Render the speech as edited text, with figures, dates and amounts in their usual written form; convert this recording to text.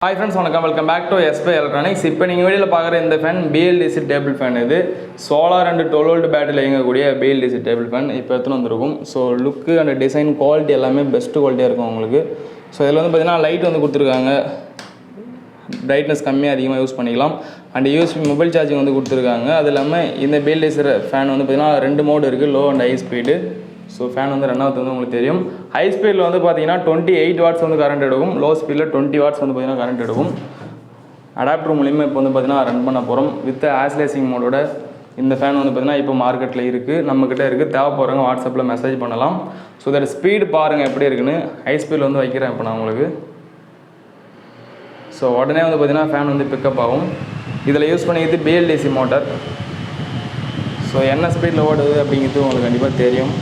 Hi friends, welcome back to SPI Electronics. இப்போ நீங்கள் வீடியோவில் பார்க்குற இந்த ஃபேன் BLDC டேபிள் ஃபேன். இது சோலார் அண்ட் 12 வோல்ட் பேட்டரியில் இயங்கக்கூடிய BLDC டேபிள் ஃபேன் இப்போ எடுத்துன்னு வந்திருக்கும். So look and design quality எல்லாமே பெஸ்ட் குவாலிட்டியாக இருக்கும் உங்களுக்கு. ஸோ இதில் வந்து பார்த்தீங்கன்னா லைட் வந்து கொடுத்துருக்காங்க, பிரைட்னஸ் கம்மியாக அதிகமாக யூஸ் பண்ணிக்கலாம். அண்ட் யூஎஸ்பி மொபைல் சார்ஜிங் வந்து கொடுத்துருக்காங்க. அது இல்லாமல் இந்த BLDC ஃபேன் வந்து பார்த்தீங்கன்னா 2 மோடு இருக்குது, low and high speed. So fan வந்து ரன் ஆகுது வந்து உங்களுக்கு தெரியும். ஹை ஸ்பீடில் வந்து பார்த்தீங்கன்னா 28 வாட்ஸ் வந்து கரண்ட் எடுக்கும், லோ ஸ்பீடில் 20 வாட்ஸ் வந்து பார்த்தீங்கன்னா கரண்ட் எடுக்கும். அடாப்டர் மூலியமாக இப்போ வந்து பார்த்தீங்கன்னா ரன் பண்ண போகிறோம் வித் ஆஸ்லேசிங் மோடோட. இந்த ஃபேன் வந்து பார்த்தீங்கன்னா இப்போ மார்க்கெட்டில் இருக்குது, நம்மக்கிட்ட இருக்குது. தேவைப்படுறவங்க வாட்ஸ்அப்பில் மெசேஜ் பண்ணலாம். ஸோ இதோட ஸ்பீடு பாருங்கள் எப்படி இருக்குன்னு. ஹை ஸ்பீடில் வந்து வைக்கிறேன் இப்போ நான் உங்களுக்கு. ஸோ உடனே வந்து பார்த்தீங்கன்னா ஃபேன் வந்து பிக்கப் ஆகும். இதில் யூஸ் பண்ணிக்கிறது BLDC மோட்டார். ஸோ என்ன ஸ்பீடில் ஓடுது அப்படிங்கிறது உங்களுக்கு கண்டிப்பாக தெரியும்.